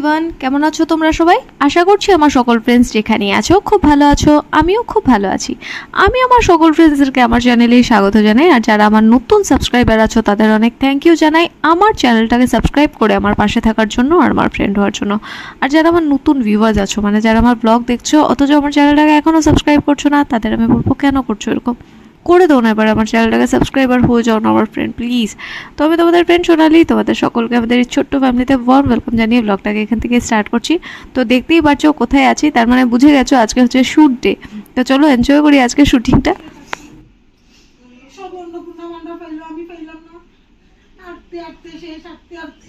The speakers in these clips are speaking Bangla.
এভরিওয়ান, কেমন আছো তোমরা সবাই? আশা করছি আমার সকল ফ্রেন্ডস যেখানে আছো খুব ভালো আছো। আমিও খুব ভালো আছি। আমি আমার সকল ফ্রেন্ডসদেরকে আমার চ্যানেলে স্বাগত জানাই, আর যারা আমার নতুন সাবস্ক্রাইবার আছো তাদের অনেক থ্যাংক ইউ জানাই আমার চ্যানেলটাকে সাবস্ক্রাইব করে আমার পাশে থাকার জন্য আর আমার ফ্রেন্ড হওয়ার জন্য। আর যারা আমার নতুন ভিউয়ার্স আছো, মানে যারা আমার ব্লগ দেখছো অথচ আমার চ্যানেলটাকে এখনও সাবস্ক্রাইব করছো না, তাদের আমি বলবো কেন করছো এরকম? করে দাও না, এবার আমার চ্যানেলটাকে সাবস্ক্রাইবার হয়ে যাও না আমার ফ্রেন্ড, প্লিজ। তো আমি তোমাদের ফ্রেন্ড সোনালি, তোমাদের সকলকে আমাদের এই ছোট্ট ফ্যামিলিতে ওয়ার্ম ওয়েলকাম জানিয়ে ব্লগটাকে এখান থেকে স্টার্ট করছি। তো দেখতেই পাচ্ছ কোথায় আছি, তার মানে বুঝে গেছো আজকে হচ্ছে শ্যুট ডে। তো চলো এনজয় করি আজকে শুটিংটা। সব অন্নপূর্ণা মান্ডা পাইলো, আমি পাইলাম না। আটতে আটতে শেষ, আটতে আটতে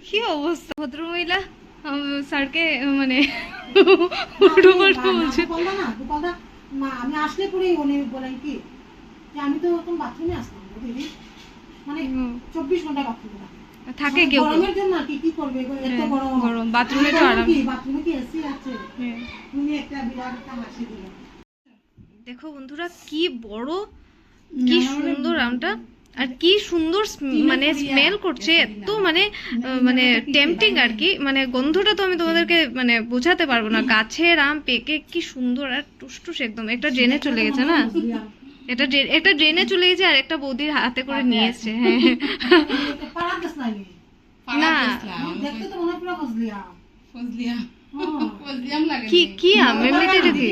কি অবস্থা ভদ্রমহিলা স্যারকে মানে আমি আসলে পরেই উনি বলেন কি যে আমি তো এখন বাথরুমে আসতাম, মানে 24 ঘন্টা বাথরুমে থাকে কেউ গরমের জন্য কি কি করবে, এত গরম বাথরুমে তো আরাম। বাথরুমে কি এসি আছে? তুমি একটা বিরাট একটা হাসি দিলে। দেখো বন্ধুরা কি বড়, কি সুন্দর আমটা, আর কি সুন্দর মানে স্মেল করছে, এত মানে মানে টেম্পটিং আর কি, মানে গন্ধটা তো আমি তোমাদেরকে মানে বোঝাতে পারবো না। গাছের আম পেকে কি সুন্দর আর টুসটুস একদম। একটা ড্রেনে চলে গেছে না, একটা ড্রেনে চলে গেছে আর একটা বৌদির হাতে করে নিয়ে এসছে। হ্যাঁ না দেখতে তো মনে পুরো ফজলিয়া কি কি আম এমনিতে এটা কি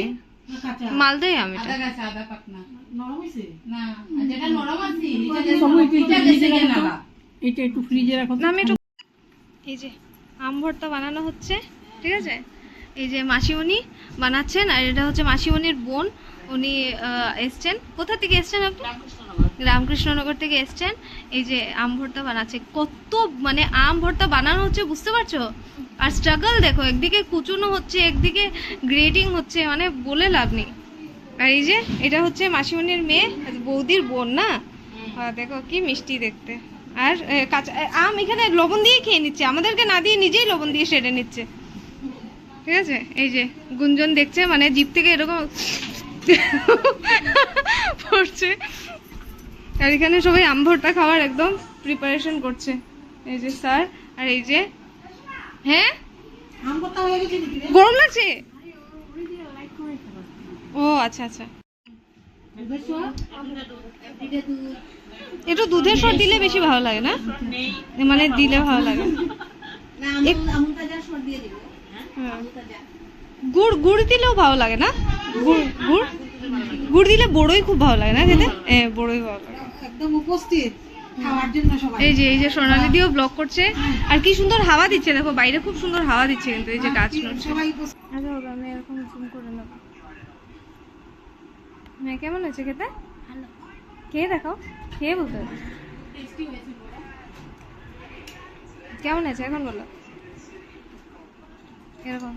মালদাই আম, এটা নরম হইছে না যেটা নরম আছে এটা একটু ফ্রিজে রাখো না আমি একটু। এই যে আম ভর্তা বানানো হচ্ছে, ঠিক আছে। এই যে মাসিমণি বানাচ্ছেন, আর এটা হচ্ছে মাসিমণির বোন। উনি এসছেন, কোথা থেকে এসছেন আপনি? রামকৃষ্ণনগর থেকে এসছেন। এই যে আম ভর্তা বানাচ্ছে, কত মানে আম ভর্তা বানানো হচ্ছে বুঝতে পারছো? আর স্ট্রাগল দেখো, একদিকে কুচুনো হচ্ছে, একদিকে গ্রেডিং হচ্ছে, মানে বলে লাভ নেই। আর এই যে এটা হচ্ছে মাসিমণির মেয়ে, বৌদির বোন না। দেখো কি মিষ্টি দেখতে। আর কাঁচা আম এখানে লবণ দিয়ে খেয়ে নিচ্ছে, আমাদেরকে না দিয়ে নিজেই লবণ দিয়ে সেরে নিচ্ছে, ঠিক আছে। এই যে গুঞ্জন দেখছে, মানে জিভ থেকে এরকম পড়ছে। আর এখানে সবাই আম ভর্তা খাওয়ার একদম প্রিপারেশন করছে। এই যে স্যার, আর এই যে হ্যাঁ গরম লাগছে। ও আচ্ছা আচ্ছা, একটু দুধের সর দিলে বেশি ভালো লাগে না, মানে দিলে ভালো লাগে। গুড় গুড় দিলেও ভালো লাগে না, গুড় গুড় গুড় দিলে বড়ই খুব ভালো লাগে না খেতে। বড়ই ভালো লাগে একদম উপস্থিত খাওয়ার জন্য সবাই। এই যে সোনালি দিও ব্লগ করছে, আর কি সুন্দর হাওয়া দিচ্ছে দেখো, বাইরে খুব সুন্দর হাওয়া দিচ্ছে কিন্তু। এই যে গাছ নড়ছে। আচ্ছা হবে, আমি এরকম জুম করে নেব। হ্যাঁ কেমন আছে খেতে? ভালো। খেয়ে দেখাও, খেয়ে বলতে হবে কেমন আছে এখন বলো। এরকম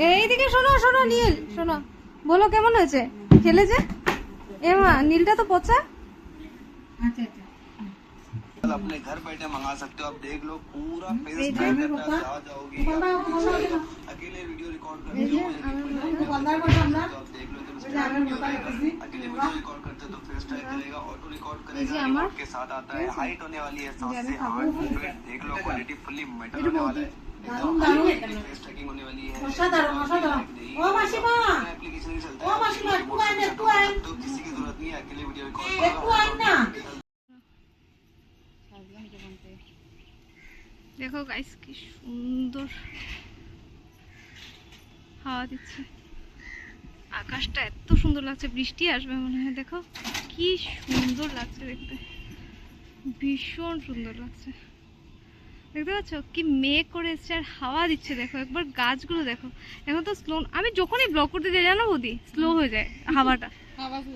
এইদিকে শোনো শোনো নীল, শোনো বলো কেমন হয়েছে খেলে যে। মা নীলটা তো পচা। আচ্ছা আচ্ছা अपने घर बैठे मंगा सकते हो। आप देख लो पूरा फेस आ जाओगी। अकेले वीडियो रिकॉर्ड करते हो, आप देख लो जब अकेले वीडियो रिकॉर्ड करते हो तो फेस टाइप करेगा, ऑटो रिकॉर्ड करेगा, रिमोट के साथ आता है। हाइट होने वाली है 7 से 8 फीट। देख लो क्वालिटी फुल्ली मेटल होने वाला है, फेस ट्रैकिंग होने वाली है। एप्लीकेशन नहीं चलता है तो किसी की जरूरत नहीं है, अकेले वीडियो रिकॉर्ड দেখো গাইস কি সুন্দর হাওয়া দিচ্ছে, আকাশটা এত সুন্দর লাগছে, বৃষ্টি আসবে মনে হয়। দেখো কি সুন্দর লাগছে দেখতে, ভীষণ সুন্দর লাগছে। দেখতে পাচ্ছ কি মেঘ করে এসছে আর হাওয়া দিচ্ছে। দেখো একবার গাছগুলো দেখো, এখন তো স্লো। আমি যখনই ব্লগ করতে যাই জানো বৌদি, স্লো হয়ে যায় হাওয়াটা।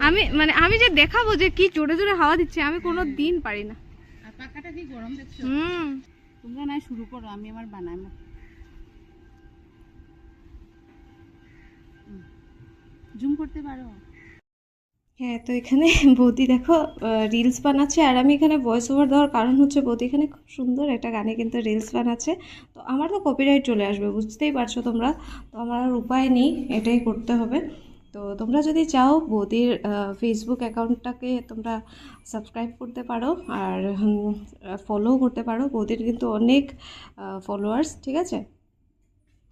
আমি মানে আমি যে দেখাবো যে কি জোরে জোরে হাওয়া দিচ্ছে, আমি কোনো দিন পারি না। পাখাটা কি গরম দেখছো? তোমরা না শুরু করো, আমি আমার বানাবো। জুম করতে পারো? হ্যাঁ, তো এখানে বৌদি দেখো রিলস বানাচ্ছে, আর আমি এখানে ভয়েস ওভার দেওয়ার কারণ হচ্ছে বৌদি এখানে খুব সুন্দর একটা গানে কিন্তু রিলস বানাচ্ছে। তো আমার তো কপিরাইট চলে আসবে, বুঝতেই পারছো তোমরা, তো আমার আর উপায় নেই, এটাই করতে হবে। তো তোমরা যদি চাও বৌদির ফেসবুক অ্যাকাউন্টটাকে তোমরা সাবস্ক্রাইব করতে পারো আর ফলো করতে পারো। বৌদির কিন্তু অনেক ফলোয়ার্স, ঠিক আছে,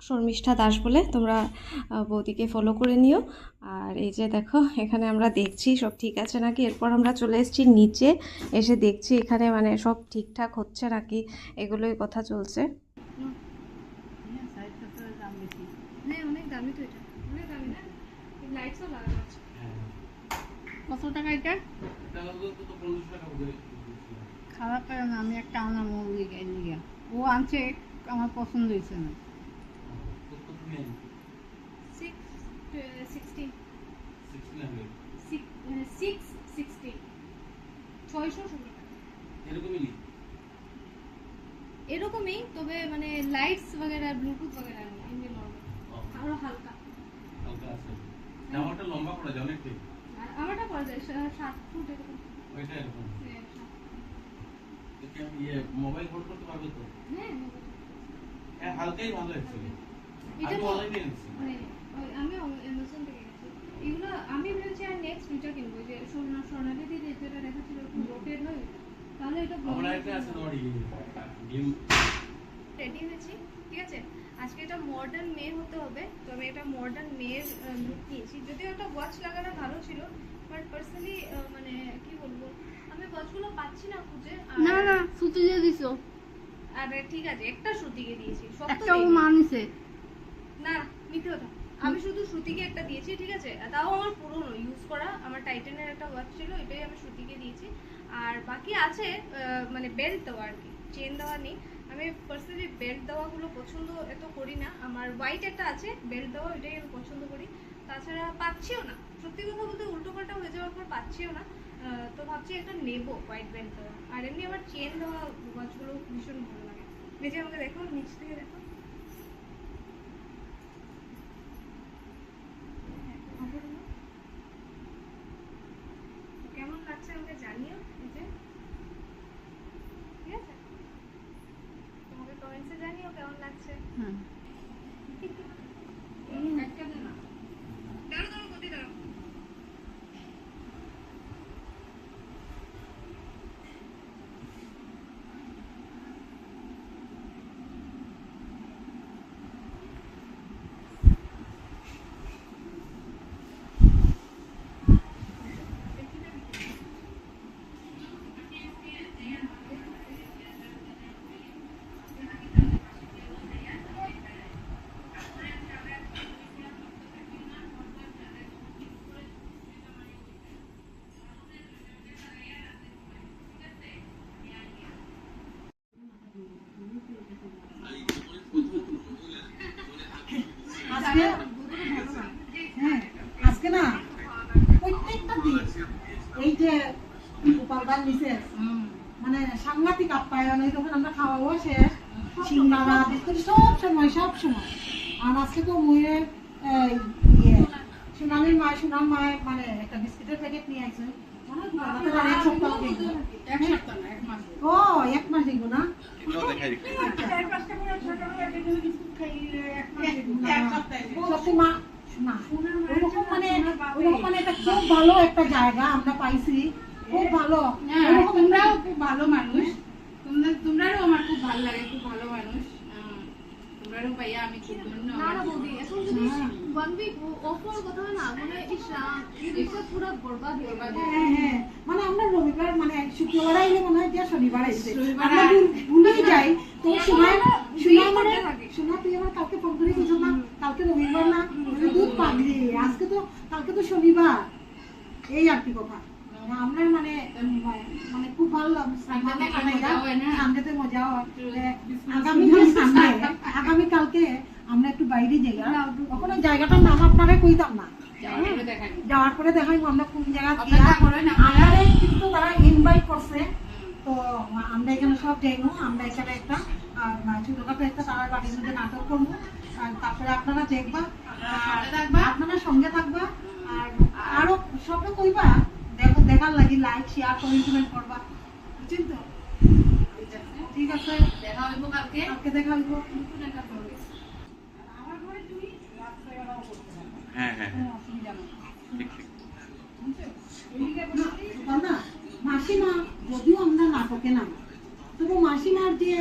শর্মিষ্ঠা দাস বলে, তোমরা বৌদিকে ফলো করে নিও। আর এই যে দেখো এখানে আমরা দেখছি সব ঠিক আছে নাকি, এরপর আমরা চলে এসেছি নিচে, এসে দেখছি এখানে মানে সব ঠিকঠাক হচ্ছে নাকি, এগুলোই কথা চলছে। দাম বেশি। হ্যাঁ, অনেক দামি তো এটা, অনেক দামি না, লাইটসও লাগানো আছে। কত টাকা এটা? খারাপ করে না, আমি একটা আনাম নিয়ে, ও আনছে, আমার পছন্দ হয়েছে না। 660 এরকমই, তবে মানে লাইটস वगैरह ব্লুটুথ वगैरह নেই, এমনি নরমাল, আরো হালকা। জামাটা লম্বা পড়ে যায় অনেক ঠিক। আর আমারটা পড়ে যায় 7 ফুট এরকম। ওইটা এরকম। হ্যাঁ, 7 ফুট। কি আমি মোবাইল হোল্ড করতে পারবে তো? হ্যাঁ, হ্যাঁ, হালকাই ভালো অ্যাকচুয়ালি। এটা আমি তো অনলাইনে এনেছি। মানে আমি অ্যামাজন থেকে গেছি এগুলো। আমি ভেবেছি আর নেক্সট দুইটা কিনবো, যে সোনালিদি যেটা দেখাচ্ছিল একটু রোটেট হয়, তাহলে এটা আমরা একটা আছে তোমার গেম রেডি হয়েছি, ঠিক আছে। আজকে এটা মডার্ন মেয়ে হতে হবে, তো আমি এটা মডার্ন মেয়ের লুক নিয়েছি। যদিও একটা ওয়াচ লাগানো ভালো ছিল, বাট পার্সোনালি মানে কি বলবো, আমি ওয়াচগুলো পাচ্ছি না খুঁজে। না না, সুতি দিয়ে দিছো। আরে ঠিক আছে, একটা শ্রুতিকে দিয়েছি, সব তো একটা ও দেইনি। মানিছে। না, মিথ্যে কথা, আমি শুধু শ্রুতিকে একটা দিয়েছি, ঠিক আছে, তাও আমার পুরনো ইউজ করা, আমার টাইটানের একটা ওয়াচ ছিল, এটাই আমি শ্রুতিকে দিয়েছি। আর বাকি আছে মানে বেল্ট দেওয়া আর কি, চেন দেওয়া নেই। আমি পার্সোনালি বেল্ট দেওয়াগুলো পছন্দ এত করি না, আমার হোয়াইট একটা আছে বেল্ট দেওয়া, এটাই আমি পছন্দ করি। তাছাড়া পাচ্ছিও না, সত্যি কথা বলতে উল্টোপাল্টা হয়ে যাওয়ার পর পাচ্ছিও না, তো ভাবছি একটা নেবো হোয়াইট বেল্ট দেওয়া। আর এমনি আমার চেন দেওয়া ওয়াচগুলো ভীষণ ভালো লাগে। নিজে আমাকে দেখো, নিচ থেকে দেখো, কেমন লাগছে আমাকে জানিও, এই যে, ঠিক আছে, তোমাকে কমেন্টসে জানিও কেমন লাগছে। হ্যাঁ, একটা দে না, দাঁড়ো দাঁড়ো, গতি দাঁড়ো। আজকে হ্যাঁ, আজকে না প্রত্যেকটা দিন এই যে গোপালদার মিসেস মানে সাংঘাতিক আপ্যায়ন, এই তখন আমরা খাওয়াবো শেষ, সিঙ্গারা বিস্কুট সব সময়। আর আজকে তো ময়ূরের ইয়ে সোনালির মায় মানে একটা বিস্কুটের প্যাকেট নিয়ে আসছে, এক সপ্তাহ দেখবো। ও 1 মাস দেখবো না, এটাও দেখাই রেখে সত্যি মা না, ওরকম মানে এটা খুব ভালো একটা জায়গা আমরা পাইছি, খুব ভালো। তোমরাও খুব ভালো মানুষ, তোমরাও আমার খুব ভালো লাগে, খুব ভালো মানুষ। তোমরাও পাইয়া আমি খুব ধন্য। না না বৌদি, এখন যদি 1 উইক অফ হওয়ার কথা হয় না, মানে এটা পুরো বরবাদ হয়ে যাবে। হ্যাঁ, মানে আমরা রবিবার মানে শুক্রবার আইলে মনে হয় যে শনিবার আইছে, শনিবার আমরা ভুলেই যাই। তো শোনা মানে শোনা তুই আমার কালকে ফোন করে বলছো না কালকে রবিবার না, দুধ পাগলি, আজকে তো কালকে তো শনিবার, এই আর কি কথা। আমরা মানে খুব ভালো সানডেতে মজা হয়। আগামী কালকে আমরা একটু বাইরে যাই, ওখানে জায়গাটার নাম আপনারা কইতাম না, যাওয়ার পরে দেখাইবো আমরা কোন জায়গা। আমাদের কিন্তু তারা ইনভাইট করছে, তো আমরা এখানে সব দেখবো, আমরা এখানে একটা ছোটখাটো একটা তারার বাড়ির মধ্যে নাটক করবো, আর তারপরে আপনারা দেখবা, আপনারা সঙ্গে থাকবা, আর আরো সবে কইবা, দেখো দেখার লাগি লাইক শেয়ার কমেন্ট করবা, বুঝছেন তো? ঠিক আছে, দেখা হইব কালকে। কালকে দেখা হইব। নতুন একটা ব্লগে। আমার ঘরে তুই রাত্রে বেলাও করতে পারবা, হ্যাঁ হ্যাঁ কোনো অসুবিধা নেই। ঠিক ঠিক। না, মাসিমা যদিও আমরা নাটকে না, তবু মাসিমার যে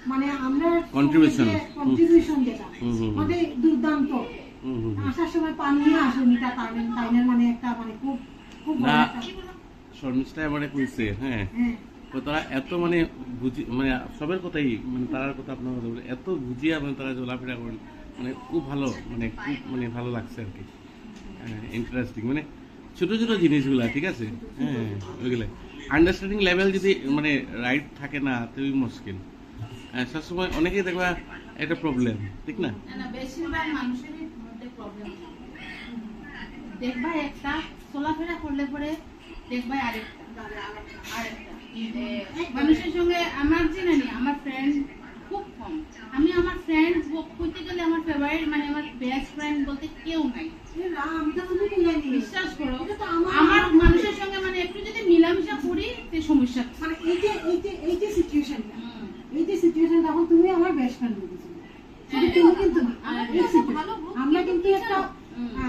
মানে আমরা Contribution. কন্ট্রিবিউশন যেটা হুম। মানে দুর্দান্ত। হুম। আসার সময় পান নিয়ে আসুনিটা তাইনের মানে একটা মানে খুব খুব বড় না, একটা। শর্মিষ্ঠা এবারে কইছে, হ্যাঁ হ্যাঁ তো তারা এত মানে বুঝি মানে সবের কথাই মানে তারার কথা আপনার কথা বলে এত বুঝিয়া মানে তারা চলাফেরা করেন, মানে খুব ভালো, মানে খুব মানে ভালো লাগছে আর কি, ইন্টারেস্টিং, মানে ছোট ছোট জিনিসগুলা, ঠিক আছে, হ্যাঁ ওইগুলো আন্ডারস্ট্যান্ডিং লেভেল যদি মানে রাইট থাকে না তুই মুশকিল, সবসময় অনেকেই দেখবা একটা প্রবলেম, ঠিক না? না, বেশিরভাগ মানুষেরই মধ্যে প্রবলেম। দেখবা একটা, চলাফেরা করলে পরে দেখবা আরেকটা। মানুষের সঙ্গে আমার যে নানি, আমার ফ্রেন্ড খুব কম। আমি আমার ফ্রেন্ড বলতে গেলে আমার ফেভারিট মানে আমার বেস্ট ফ্রেন্ড বলতে কেউ নাই। আমি তো তুমি বুঝাইনি, বিশ্বাস করো, এটা তো আমার আমার মানুষের সঙ্গে মানে একটু যদি মিলামিশা করি তে সমস্যা। মানে এই যে সিচুয়েশনটা, এই যে সিচুয়েশন তখন তুমি আমার বেস্ট ফ্রেন্ড বলেছিলে, শুধু তুমি কিন্তু না, এই situation, আমরা কিন্তু একটা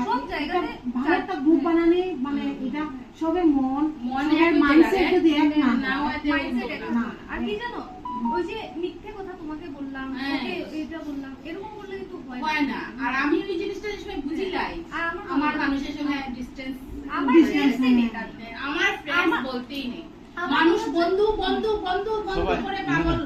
সব জায়গাতে ভালো একটা গ্রুপ বানানি, মানে এটা সবে মন মনে সবার একটু মাইন্ডসেট জায়গায় যদি এক না না হয়, হয় mindset একটা না। আর কি জানো, ওই যে মিথ্যে কথা তোমাকে বললাম, হ্যাঁ। ওকে এটা বললাম, এরকম করলে কিন্তু হয় না। আর আমি ওই জিনিসটা যে সময় বুঝি লাই, আর আমার মানুষের সঙ্গে ডিসটেন্স, আমার Distance, friends-ই নেই হ্যাঁ। তাতে। আমার ফ্রেন্ড আমার- বলতেই নেই। আমার মানুষ হচ্ছে- বন্ধু বন্ধু বন্ধু বন্ধু সবাই- করে পাগল।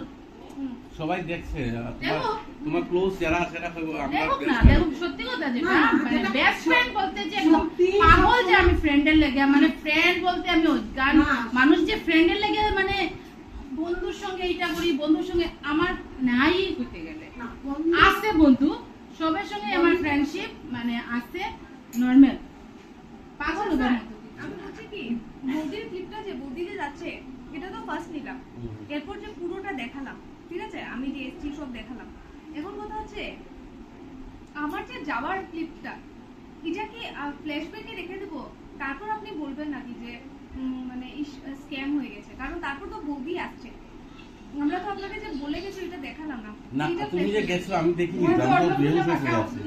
হুম। সবাই দেখছে, দেখো। তোমার ক্লোজ যারা আছে এরা কইবো আমরা দেখুক না, best friend। দেখুক সত্যি কথা যেটা, না, মানে যেটা বেস্ট ফ্রেন্ড বলতে যে একদম সত্যি, পাগল যে সত্যি। আমি ফ্রেন্ডের লেগে, মানে ফ্রেন্ড বলতে আমি অজ্ঞান। না। মানুষ যে ফ্রেন্ডের লেগে মানে বন্ধুর সঙ্গে এইটা করি, বন্ধুর সঙ্গে আমার নাই করতে গেলে না, বন্ধু- আছে বন্ধু, সবার সঙ্গে আমার ফ্রেন্ডশিপ মানে আছে নরমাল, পাগল ওদের মতো। আমি বলছি কি, বৌদির ক্লিপটা যে বৌদি যে যাচ্ছে, এটা তো ফার্স্ট নিলাম, হুম। এরপর যে পুরোটা দেখালাম, ঠিক আছে, আমি যে এসছি সব দেখালাম। এখন কথা হচ্ছে আমার যে যাওয়ার ক্লিপটা, এটা কি ফ্ল্যাশব্যাকে রেখে দেবো, তারপর আপনি বলবেন নাকি যে মানে স্ক্যাম হয়ে গেছে, কারণ তারপর তো বৌদি আসছে, আমরা তো আপনাকে যে বলে গেছি এটা দেখালাম না। না এটা তুমি যে flashback। গেছো আমি দেখিনি, আমি তো বেহুশ হয়ে চলে আসছি।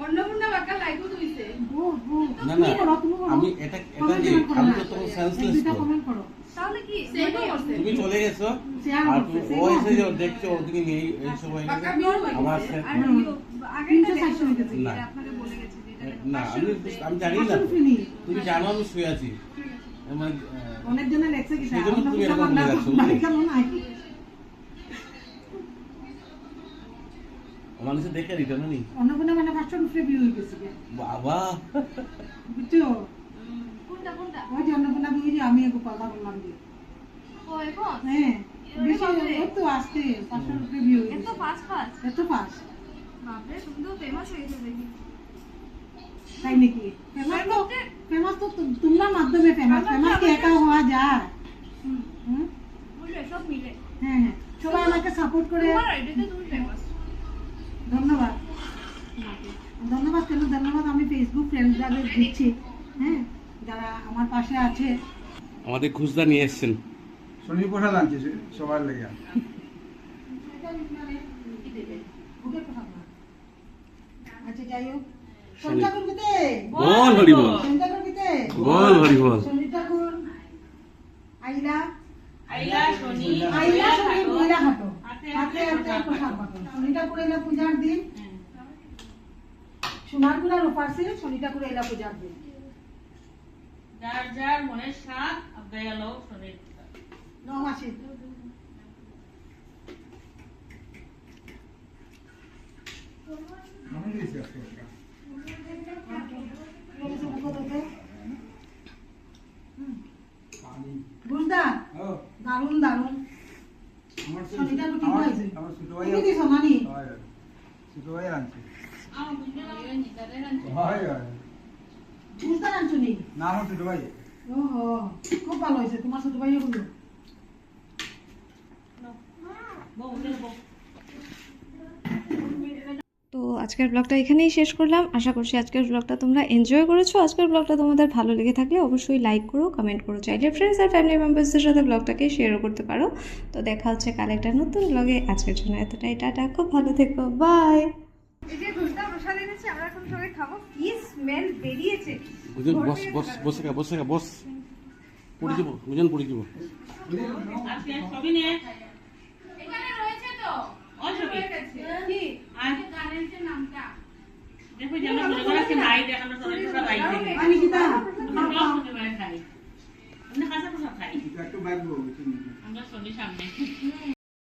অন্নপূর্ণা বাক্কা লাইকও দিছে। না তুমি না করো, তুমি করো। আমি এটা এটা Comment যে করো আমি না। তো তখন এক সেন্সলেস দুইটা তো, comment করো। তাহলে কি Same মানে- করছে। তুমি চলে গেছো Share আর করছে, তুমি same ও এসে যে করছে। দেখছো ওদিকে নেই এই সময় বাঁকা বিয়ে হয়ে আমার গেছে। set- আর হুম। আগেরটা 360 দেখতে হবে, না। এটা আপনাকে বলে গেছি যে এটা দেখো। না আমি জানি না আসল তো। feeling। তুমি জানো আমি শুয়ে আছি, মানে অনেক জনে লেখছে কি সেই জন্য তুমি এরকম বলে যাচ্ছো, বুঝলে? মানুষে দেখে রিটার্ন নি অন্নপূর্ণা মানে ফার্স্ট রিভিউ হয়ে গেছে কি? বাবা, বুঝছো? কোনটা কোনটা? ওই যে অন্নপূর্ণা বিয়ে যে আমি গোপাল বললাম যে ও এখন হ্যাঁ ওরে বেশি বাপরে। ওর তো আসতে ফার্স্ট রিভিউ হয়ে এত গেছে ফাস্ট ফাস্ট এত ফাস্ট বাপরে, তুমি তো ফেমাস হয়ে গেছো দেখি। তাই নাকি ফেমাস তো তোমরা মাধ্যমে ফেমাস ফেমাস কি একা হওয়া যায় হুম, হুম? বুঝলে সব মিলে। হ্যাঁ হ্যাঁ সবাই আমাকে সাপোর্ট করে তোমার আইডিতে তুমি ফেমাস। ধন্যবাদ ধন্যবাদ কেন ধন্যবাদ আমি ফেসবুক ফ্রেন্ডসদের দিচ্ছি, হ্যাঁ যারা আমার পাশে আছে। আমাদের খুচরা নিয়ে এসেছেন। শনি প্রসাদ আনছি সবার লেগে। আচ্ছা যাই হোক শনি ঠাকুর কিতে বল হরি বল, শনি ঠাকুর কিতে বল হরি বল। শনি ঠাকুর আইলা আইলা শনি আইলা শনি বইলা হাঁটো হাতে হাতে প্রসাদ বাটো শনি ঠাকুর এলা পূজার দিন সোনারপুরা রূপারসে শনি ঠাকুর এলা পূজার দিন যার যার মনের স্বাদ আজ্ঞা এলো শনির নমাসে মনে দিয়েছি আজকে। পানি। বুঝদা ও, দারুন দারুন আমার শনি ঠাকুর ঠিক আমার- হয়েছে আমার ছোট ভাই তুমি দিছো নানি হয়, ছোট ভাই আনছে। আমার বুঝতে লাগে নিদারে রাখছে। হয়, হয়। বুঝদা আনছো নি না আমার ছোট ভাই ওহো, খুব ভালো হয়েছে তোমার ছোট ভাইও বললো। বউ উঠে বউ তো আজকের ব্লগটা এখানেই শেষ করলাম। আশা করছি আজকের ব্লগটা তোমরা এনজয় করেছো। আজকের ব্লগটা তোমাদের ভালো লেগে থাকলে অবশ্যই লাইক করো, কমেন্ট করো, চাইলে ফ্রেন্ডস আর ফ্যামিলি মেম্বার্সদের সাথে ব্লগটাকে শেয়ারও করতে পারো। তো দেখা হচ্ছে কাল একটা নতুন ব্লগে। আজকের জন্য এতটাই, টাটা, খুব ভালো থেকো, বাই। এই যে দুধটা প্রসাদ এনেছে, আমরা এখন সবাই খাবো। কি স্মেল বেরিয়েছে। বুঝুন, বস বস বসে গা বস, পড়ে যাবো বুঝুন, পড়ে যাবো। আজকে সবই নিয়ে এখানে রয়েছে তো ওই ছবি কি আর গার্ডেন্সের নামটা দেখো যে আমরা মনে করা খাই দেখানো সবাই সব আইছে আমি কি তা আমরা সব মনে করে খাই আমরা কাঁচা পোশাক খাই একটু বাইর করবো আমরা সন্ধ্যে সামনে